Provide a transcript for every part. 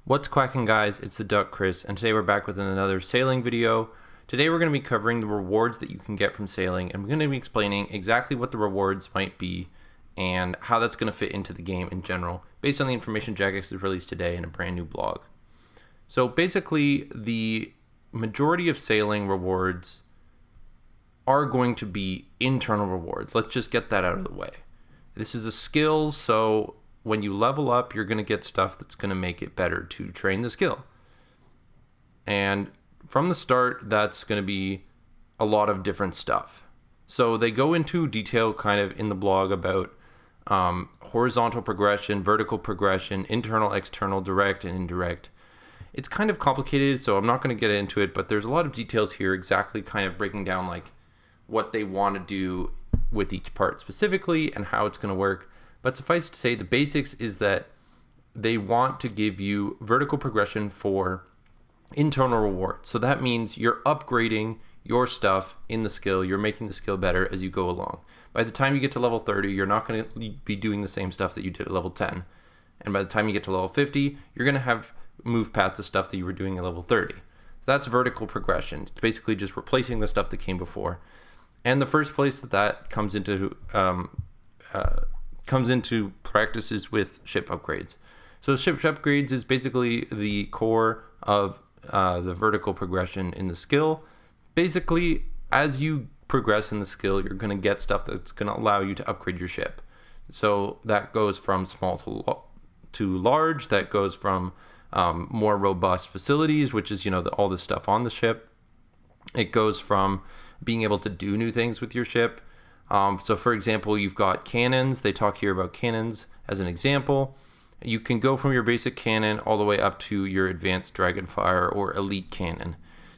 What's quacking, guys? It's the Duck Chris, and today we're back with another sailing video. Today we're going to be covering the rewards that you can get from sailing, and we're going to be explaining exactly what the rewards might be and how that's going to fit into the game in general, based on the information Jagex has released today in a brand new blog. So basically, the majority of sailing rewards are going to be internal rewards. Let's just get that out of the way. This is a skill, so when you level up, you're going to get stuff that's going to make it better to train the skill. And from the start, that's going to be a lot of different stuff. So they go into detail kind of in the blog about horizontal progression, vertical progression, internal, external, direct, and indirect. It's kind of complicated, so I'm not going to get into it, but there's a lot of details here exactly kind of breaking down like what they want to do with each part specifically and how it's going to work. But suffice to say, the basics is that they want to give you vertical progression for internal rewards. So that means you're upgrading your stuff in the skill. You're making the skill better as you go along. By the time you get to level 30, you're not going to be doing the same stuff that you did at level 10. And by the time you get to level 50, you're going to have moved past the stuff that you were doing at level 30. So that's vertical progression. It's basically just replacing the stuff that came before. And the first place that comes into practices with ship upgrades. So ship upgrades is basically the core of the vertical progression in the skill. Basically, as you progress in the skill, you're going to get stuff that's going to allow you to upgrade your ship. So that goes from small to large. That goes from more robust facilities, which is all the stuff on the ship. It goes from being able to do new things with your ship. So for example, you've got cannons. They talk here about cannons as an example. You can go from your basic cannon all the way up to your advanced Dragonfire or elite cannon.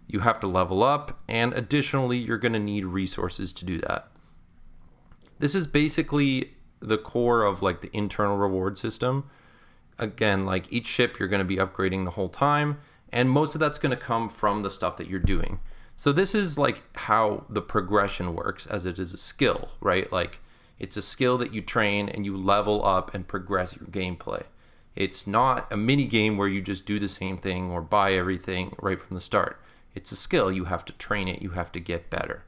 You have to level up, and additionally, you're going to need resources to do that. This is basically the core of like the internal reward system. Again, like each ship you're going to be upgrading the whole time, and most of that's going to come from the stuff that you're doing. So this is like how the progression works, as it is a skill, right? Like it's a skill that you train and you level up and progress your gameplay. It's not a mini game where you just do the same thing or buy everything right from the start. It's a skill. You have to train it. You have to get better.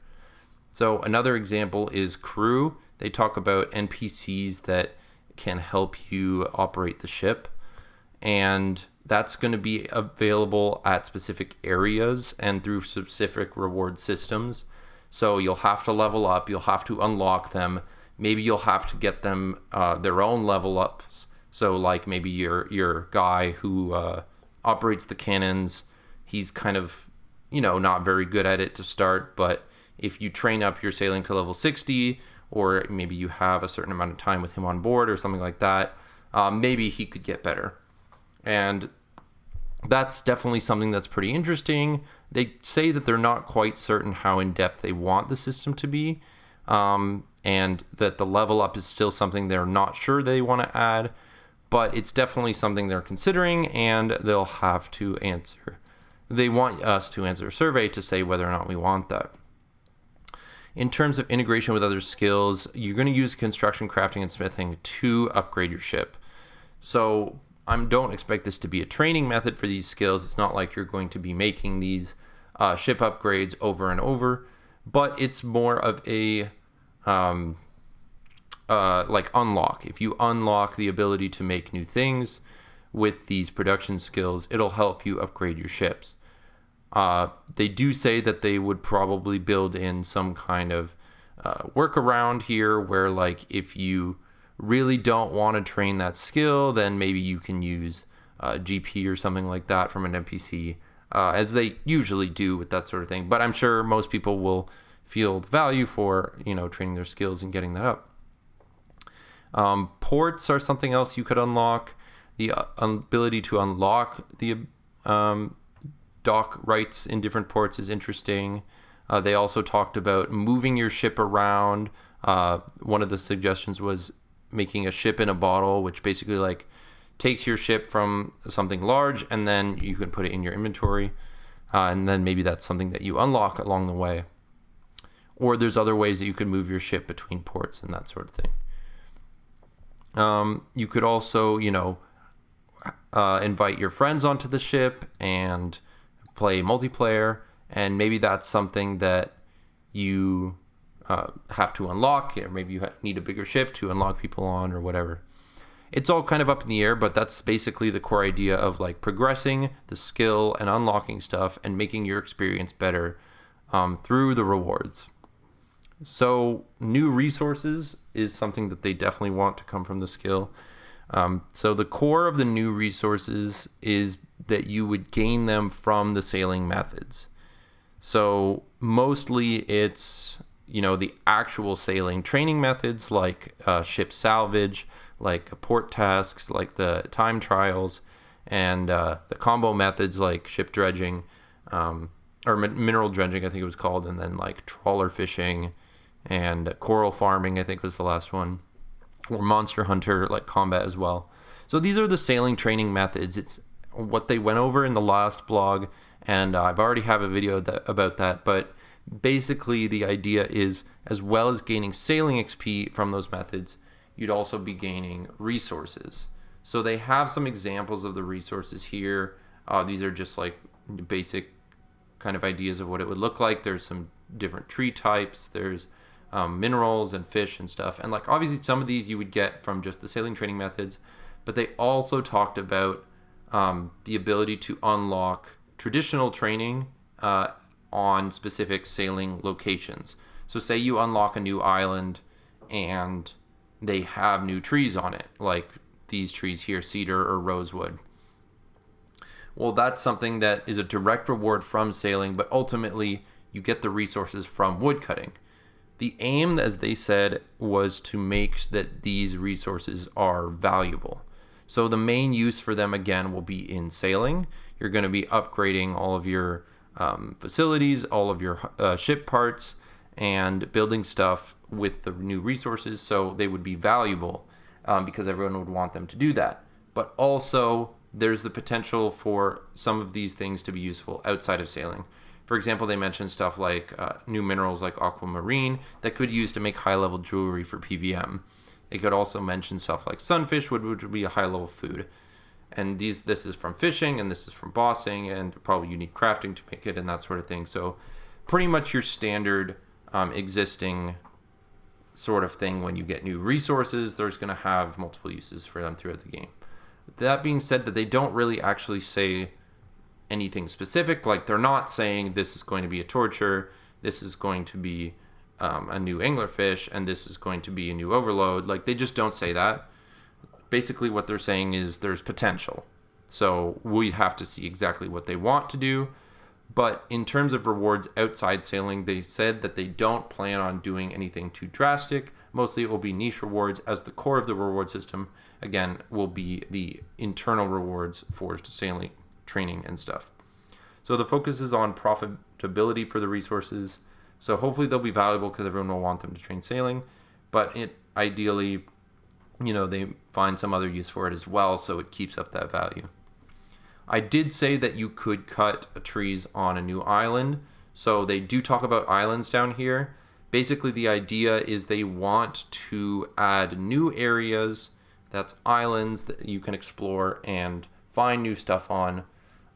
So another example is crew. They talk about NPCs that can help you operate the ship, and that's going to be available at specific areas and through specific reward systems. So you'll have to level up, you'll have to unlock them. Maybe you'll have to get them their own level ups. So like maybe your guy who operates the cannons, he's kind of, not very good at it to start, but if you train up your sailing to level 60, or maybe you have a certain amount of time with him on board or something like that, maybe he could get better. And that's definitely something that's pretty interesting. They say that they're not quite certain how in-depth they want the system to be, and that the level up is still something they're not sure they want to add, but it's definitely something they're considering, and they'll have to answer. They want us to answer a survey to say whether or not we want that. In terms of integration with other skills, you're going to use construction, crafting, and smithing to upgrade your ship. So don't expect this to be a training method for these skills. It's not like you're going to be making these ship upgrades over and over, but it's more of a like unlock. If you unlock the ability to make new things with these production skills, it'll help you upgrade your ships. They do say that they would probably build in some kind of workaround here where like if you really don't want to train that skill, then maybe you can use GP or something like that from an NPC, as they usually do with that sort of thing. But I'm sure most people will feel the value for training their skills and getting that up. Ports are something else you could unlock. The ability to unlock the dock rights in different ports is interesting. They also talked about moving your ship around. One of the suggestions was making a ship in a bottle, which basically like takes your ship from something large and then you can put it in your inventory, and then maybe that's something that you unlock along the way. Or there's other ways that you can move your ship between ports and that sort of thing. You could also, invite your friends onto the ship and play multiplayer, and maybe that's something that you have to unlock, or maybe you need a bigger ship to unlock people on, or whatever. It's all kind of up in the air, but that's basically the core idea of like progressing the skill and unlocking stuff and making your experience better through the rewards. So new resources is something that they definitely want to come from the skill. So the core of the new resources is that you would gain them from the sailing methods. So mostly it's, the actual sailing training methods like ship salvage, like port tasks, like the time trials, and the combo methods like ship dredging, or mineral dredging, I think it was called, and then like trawler fishing and coral farming, I think was the last one, or monster hunter like combat as well. So these are the sailing training methods. It's what they went over in the last blog, and I've already have a video about that, but basically the idea is, as well as gaining sailing XP from those methods, you'd also be gaining resources. So they have some examples of the resources here. These are just like basic kind of ideas of what it would look like. There's some different tree types. There's minerals and fish and stuff. And like obviously some of these you would get from just the sailing training methods, but they also talked about the ability to unlock traditional training on specific sailing locations. So say you unlock a new island and they have new trees on it, like these trees here, cedar or rosewood. Well, that's something that is a direct reward from sailing, but ultimately you get the resources from woodcutting. The aim, as they said, was to make that these resources are valuable. So the main use for them, again, will be in sailing. You're going to be upgrading all of your facilities, all of your ship parts, and building stuff with the new resources, so they would be valuable because everyone would want them to do that. But also, there's the potential for some of these things to be useful outside of sailing. For example, they mentioned stuff like new minerals like aquamarine that could be used to make high-level jewelry for PVM. They could also mention stuff like sunfish, which would be a high-level food. And this is from fishing, and this is from bossing, and probably you need crafting to make it, and that sort of thing. So pretty much your standard existing sort of thing. When you get new resources, there's going to have multiple uses for them throughout the game. That being said, that they don't really actually say anything specific. Like they're not saying this is going to be a torture, this is going to be a new anglerfish, and this is going to be a new overload. Like they just don't say that. Basically what they're saying is there's potential. So we have to see exactly what they want to do. But in terms of rewards outside sailing, they said that they don't plan on doing anything too drastic. Mostly it will be niche rewards, as the core of the reward system, again, will be the internal rewards for sailing training and stuff. So the focus is on profitability for the resources. So hopefully they'll be valuable because everyone will want them to train sailing. But ideally, they find some other use for it as well, so it keeps up that value. I did say that you could cut trees on a new island. So they do talk about islands down here. Basically, the idea is they want to add new areas, that's islands that you can explore and find new stuff on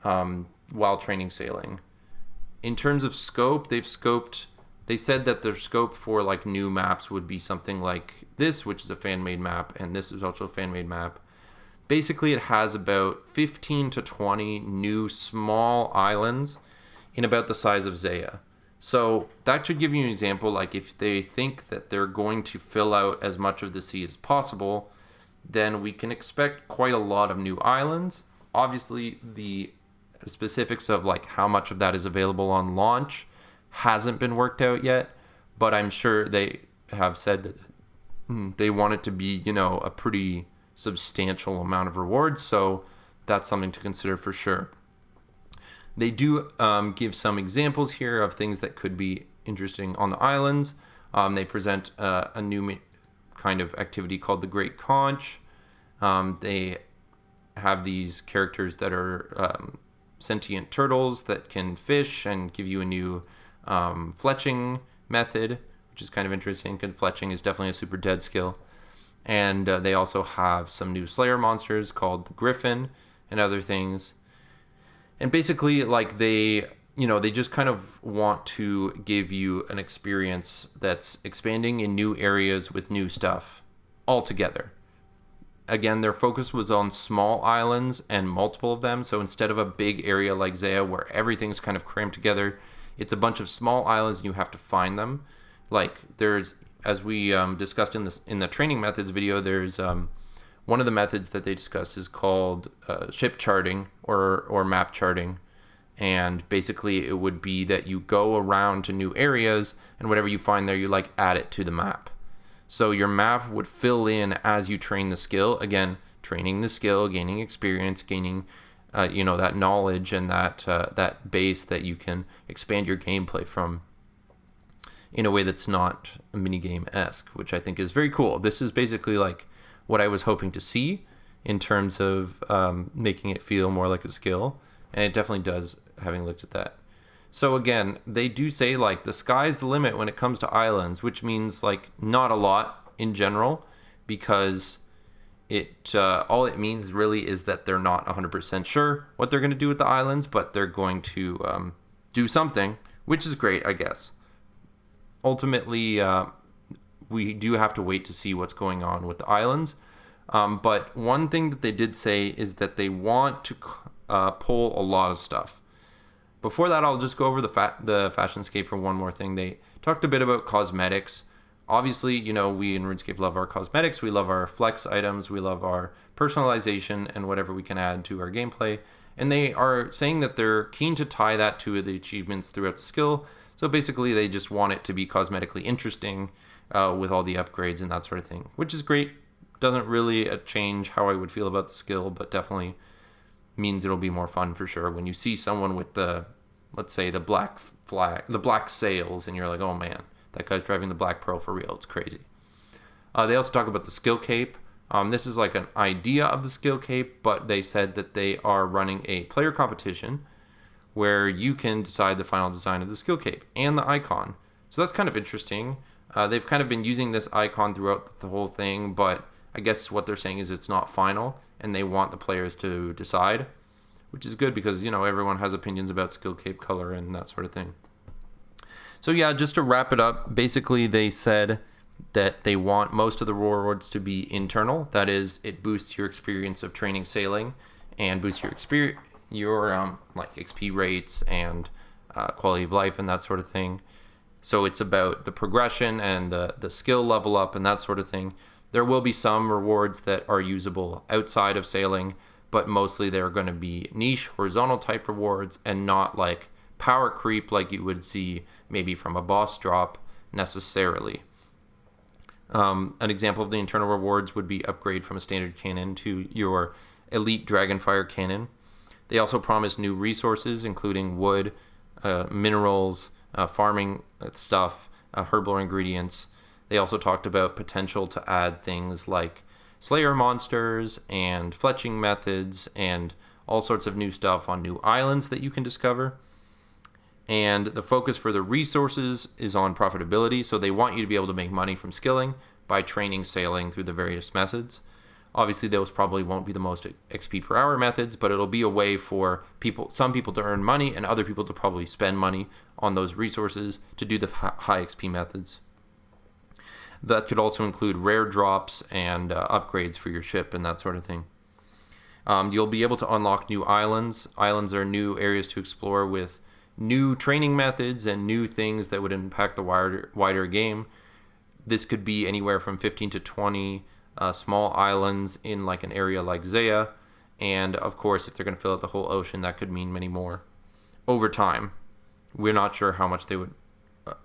while training sailing. In terms of scope, they said that their scope for like new maps would be something like this, which is a fan-made map, and this is also a fan-made map. Basically, it has about 15 to 20 new small islands in about the size of Zaya. So that should give you an example, like if they think that they're going to fill out as much of the sea as possible, then we can expect quite a lot of new islands. Obviously, the specifics of like how much of that is available on launch hasn't been worked out yet, but I'm sure they have said that they want it to be, a pretty substantial amount of rewards, so that's something to consider for sure. They do give some examples here of things that could be interesting on the islands. They present a new kind of activity called the Great Conch. They have these characters that are sentient turtles that can fish and give you a new fletching method, which is kind of interesting because fletching is definitely a super dead skill. And they also have some new Slayer monsters called the Griffin and other things. And basically, like, they just kind of want to give you an experience that's expanding in new areas with new stuff altogether. Again, their focus was on small islands and multiple of them. So instead of a big area like Zaya where everything's kind of crammed together, it's a bunch of small islands and you have to find them. Like, there's, as we discussed in the training methods video, there's one of the methods that they discussed is called ship charting or map charting. And basically it would be that you go around to new areas and whatever you find there, you like add it to the map. So your map would fill in as you train the skill. Again, training the skill, gaining experience, gaining that knowledge and that base that you can expand your gameplay from in a way that's not a minigame-esque, which I think is very cool. This is basically like what I was hoping to see in terms of making it feel more like a skill. And it definitely does, having looked at that. So again, they do say like the sky's the limit when it comes to islands, which means like not a lot in general, because all it means really is that they're not 100% sure what they're going to do with the islands, but they're going to do something, which is great, I guess. Ultimately, we do have to wait to see what's going on with the islands. But one thing that they did say is that they want to pull a lot of stuff. Before that, I'll just go over the Fashionscape for one more thing. They talked a bit about cosmetics. Obviously, we in RuneScape love our cosmetics. We love our flex items. We love our personalization and whatever we can add to our gameplay. And they are saying that they're keen to tie that to the achievements throughout the skill. So basically, they just want it to be cosmetically interesting with all the upgrades and that sort of thing, which is great. Doesn't really change how I would feel about the skill, but definitely means it'll be more fun for sure when you see someone with let's say the black flag, the black sails, and you're like, oh man, that guy's driving the Black Pearl for real. It's crazy. They also talk about the skill cape. This is like an idea of the skill cape, but they said that they are running a player competition where you can decide the final design of the skill cape and the icon. So that's kind of interesting. They've kind of been using this icon throughout the whole thing, but I guess what they're saying is it's not final, and they want the players to decide, which is good because, everyone has opinions about skill cape color and that sort of thing. So yeah, just to wrap it up, basically they said that they want most of the rewards to be internal. That is, it boosts your experience of training sailing and boosts your experience, like XP rates and quality of life and that sort of thing. So it's about the progression and the skill level up and that sort of thing. There will be some rewards that are usable outside of sailing, but mostly they're going to be niche, horizontal type rewards and not like power creep like you would see maybe from a boss drop necessarily. An example of the internal rewards would be upgrade from a standard cannon to your elite Dragonfire cannon. They also promise new resources, including wood, minerals, farming stuff, herbal ingredients. They also talked about potential to add things like Slayer monsters and fletching methods and all sorts of new stuff on new islands that you can discover. And the focus for the resources is on profitability, so they want you to be able to make money from skilling by training sailing through the various methods. Obviously, those probably won't be the most XP per hour methods, but it'll be a way for some people to earn money and other people to probably spend money on those resources to do the high XP methods. That could also include rare drops and upgrades for your ship and that sort of thing. You'll be able to unlock new islands. Islands are new areas to explore with new training methods and new things that would impact the wider game. This could be anywhere from 15 to 20 small islands in like an area like Zaya. And of course, if they're going to fill out the whole ocean, that could mean many more over time. We're not sure how much they would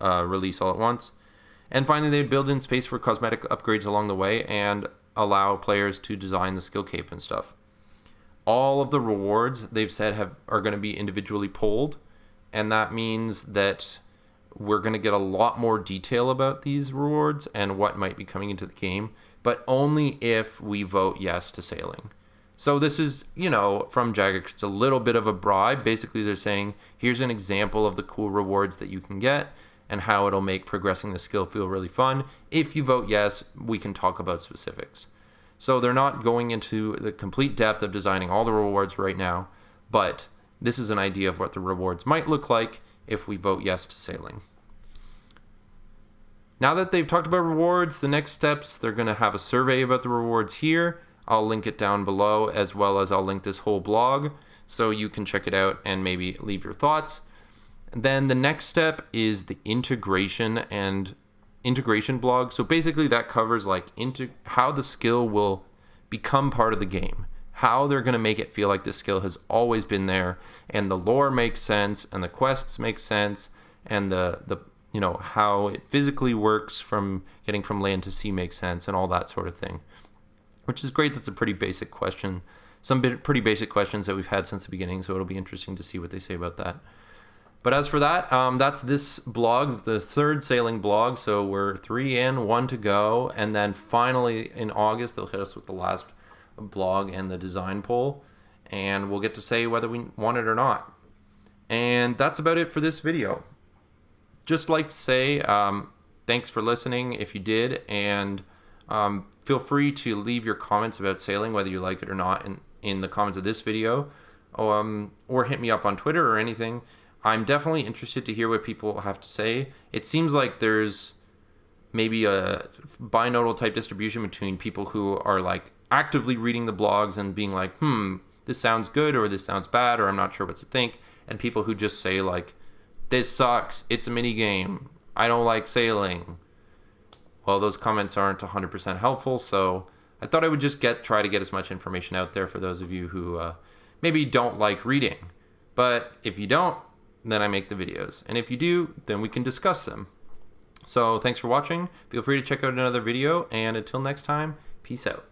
release all at once. And finally, they'd build in space for cosmetic upgrades along the way and allow players to design the skill cape and stuff. All of the rewards they've said are going to be individually polled, and that means that we're going to get a lot more detail about these rewards and what might be coming into the game, but only if we vote yes to sailing. So this is, from Jagex, it's a little bit of a bribe. Basically, they're saying, here's an example of the cool rewards that you can get and how it'll make progressing the skill feel really fun. If you vote yes, we can talk about specifics. So they're not going into the complete depth of designing all the rewards right now, but this is an idea of what the rewards might look like if we vote yes to sailing. Now that they've talked about rewards, the next steps, they're going to have a survey about the rewards here. I'll link it down below, as well as I'll link this whole blog so you can check it out and maybe leave your thoughts. Then the next step is the integration blog. So basically that covers like how the skill will become part of the game, how they're going to make it feel like this skill has always been there, and the lore makes sense, and the quests make sense, and the how it physically works from getting from land to sea makes sense, and all that sort of thing, which is great. That's a pretty basic question. Pretty basic questions that we've had since the beginning, so it'll be interesting to see what they say about that. But as for that, that's this blog, the third sailing blog. So we're 3 in, 1 to go. And then finally in August, they'll hit us with the last blog and the design poll. And we'll get to say whether we want it or not. And that's about it for this video. Just like to say thanks for listening if you did. And feel free to leave your comments about sailing, whether you like it or not, in the comments of this video. Or hit me up on Twitter or anything. I'm definitely interested to hear what people have to say. It seems like there's maybe a binodal type distribution between people who are like actively reading the blogs and being like, this sounds good, or this sounds bad, or I'm not sure what to think, and people who just say like, this sucks, it's a mini game, I don't like sailing. Well, those comments aren't 100% helpful, so I thought I would just try to get as much information out there for those of you who maybe don't like reading. But if you don't, then I make the videos. And if you do, then we can discuss them. So thanks for watching. Feel free to check out another video. And until next time, peace out.